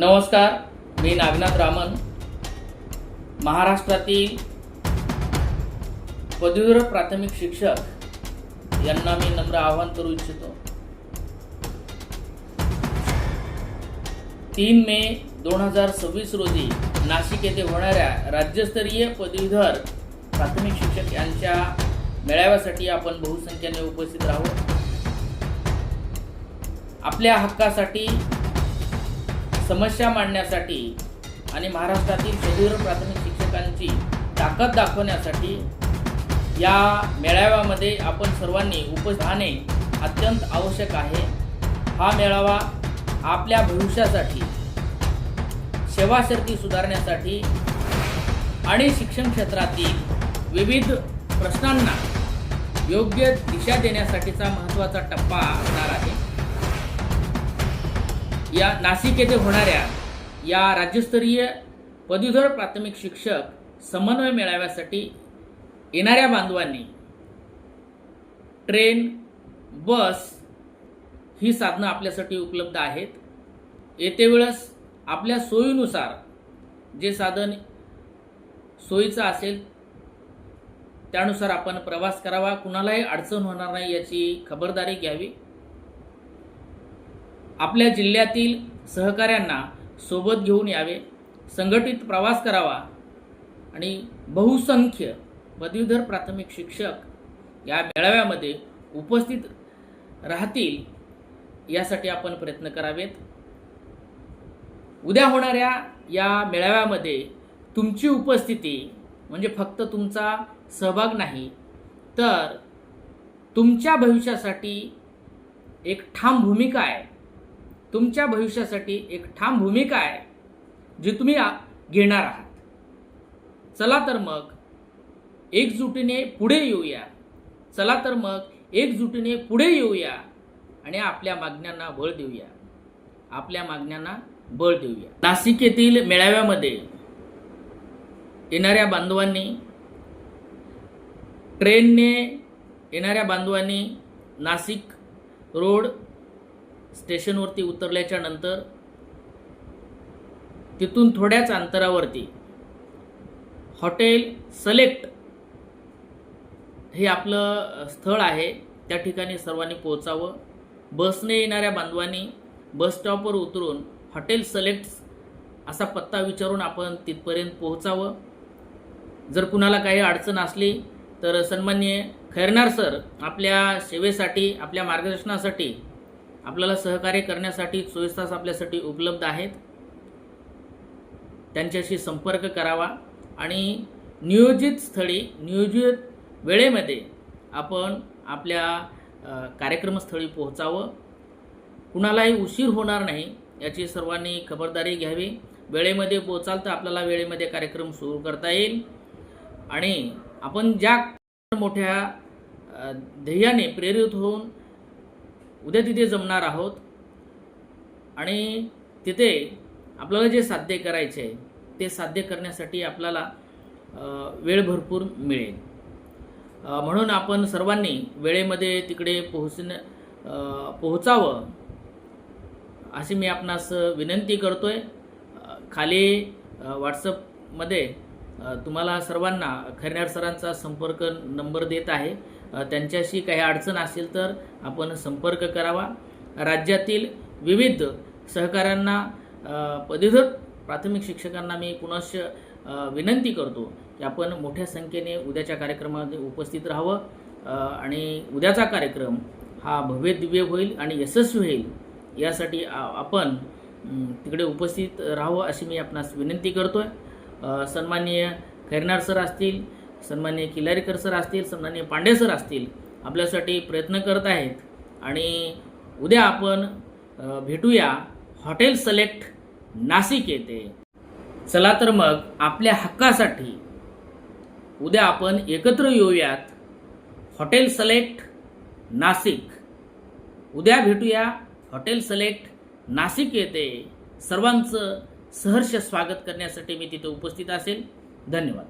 नमस्कार, मी नागनाथ रामन. महाराष्ट्रातील पदवीधर प्राथमिक शिक्षक यांना मी नम्र आवाहन करू इच्छितो. 3 मे 2026 रोजी नाशिक येथे होणाऱ्या राज्यस्तरीय पदवीधर प्राथमिक शिक्षक यांच्या मेळाव्यासाठी आपण बहुसंख्येने उपस्थित राहू. आपल्या हक्कासाठी, समस्या मांडण्यासाठी आणि महाराष्ट्रातील पदवीधर प्राथमिक शिक्षकांची ताकद दाखवण्यासाठी या मेळाव्यामध्ये आपण सर्वांनी उपस्थित राहणे अत्यंत आवश्यक आहे. हा मेळावा आपल्या भविष्यासाठी, सेवाशर्ती सुधारण्यासाठी आणि शिक्षण क्षेत्रातील विविध प्रश्नांना योग्य दिशा देण्यासाठीचा महत्त्वाचा टप्पा असणार आहे. या नाशिक येथे होणाऱ्या या राज्यस्तरीय पदवीधर प्राथमिक शिक्षक समन्वय मेळाव्यासाठी येणाऱ्या बांधवांनी ट्रेन, बस ही साधनं आपल्यासाठी उपलब्ध आहेत. येते वेळेस आपल्या सोयीनुसार जे साधन सोयीचं असेल त्यानुसार आपण प्रवास करावा. कुणालाही अडचण होणार नाही याची खबरदारी घ्यावी. आपल्या जिल्ह्यातील सहकाऱ्यांना सोबत घेऊन यावे. संघटित प्रवास करावा आणि बहुसंख्य पदवीधर प्राथमिक शिक्षक या मेळाव्यामध्ये उपस्थित राहतील यासाठी आपण प्रयत्न करावेत. उद्या होणाऱ्या या मेळाव्यामध्ये तुमची उपस्थिती म्हणजे फक्त तुमचा सहभाग नाही, तर तुमच्या भविष्यासाठी एक ठाम भूमिका आहे. तुमच्या भविष्यासाठी एक ठाम भूमिका आहे जी तुम्ही घेणार आहात. चला तर मग एकजुटीने पुढे येऊया. चला तर मग एकजुटीने पुढे येऊया आणि आपल्या मागण्यांना बळ देऊया. आपल्या मागण्यांना बळ देऊया. नाशिक येथील मेळाव्यामध्ये येणाऱ्या बांधवांनी, ट्रेनने येणाऱ्या बांधवांनी नाशिक रोड स्टेशनवरती उतरल्याच्या नंतर तिथून थोड्याच अंतरावरती हॉटेल सलेक्ट हे आपलं स्थळ आहे. त्या ठिकाणी सर्वांनी पोहोचावं. बसने येणाऱ्या बांधवांनी बस स्टॉपवर उतरून हॉटेल सलेक्ट असा पत्ता विचारून आपण तिथपर्यंत पोहोचावं. जर कुणाला काही अडचण असली तर सन्माननीय खैरनार सर आपल्या सेवेसाठी, आपल्या मार्गदर्शनासाठी, आपल्याला सहकार्य करण्यासाठी 24 तास आपल्यासाठी उपलब्ध आहेत. त्यांच्याशी संपर्क करावा आणि नियोजित स्थळी, नियोजित वेळेमध्ये आपण आपल्या कार्यक्रमस्थळी पोहोचावं. कुणालाही उशीर होणार नाही याची सर्वांनी खबरदारी घ्यावी. वेळेमध्ये पोहोचाल तर आपल्याला वेळेमध्ये कार्यक्रम सुरू करता येईल आणि आपण ज्या मोठ्या ध्येयाने प्रेरित होऊन उद्या तिथे जमणार आहोत आणि तिथे आपल्याला जे साध्य करायचे आहे ते साध्य करण्यासाठी आपल्याला वेळ भरपूर मिळेल. म्हणून आपण सर्वांनी वेळेमध्ये तिकडे पोहोचावं अशी मी आपणास विनंती करतोय. खाली व्हॉट्सअपमध्ये तुम्हाला सर्वांना खैरनार सरांचा संपर्क नंबर देत आहे. त्यांच्याशी काही अडचण असेल तर आपण संपर्क करावा. राज्यातील विविध सहकाऱ्यांना, पदवीधर प्राथमिक शिक्षकांना मी पुनश्च विनंती करतो की आपण मोठ्या संख्येने उद्याच्या कार्यक्रमामध्ये उपस्थित राहावं आणि उद्याचा कार्यक्रम हा भव्य दिव्य होईल आणि यशस्वी होईल यासाठी आपण तिकडे उपस्थित राहावं अशी मी आपणास विनंती करतोय. सन्माननीय खैरनार सर असतील, सन्माननीय किल्लारीकर सर असतील, सन्माननीय पांडे सर असतील, आपल्यासाठी प्रयत्न करत आहेत आणि उद्या आपण भेटूया हॉटेल सलेक्ट नाशिक येथे. चला तर मग आपल्या हक्कासाठी उद्या आपण एकत्र येऊयात हॉटेल सलेक्ट नाशिक. उद्या भेटूया हॉटेल सलेक्ट नाशिक येथे. सर्वांचं सहर्ष स्वागत करण्यासाठी मी तिथे उपस्थित असेल. धन्यवाद.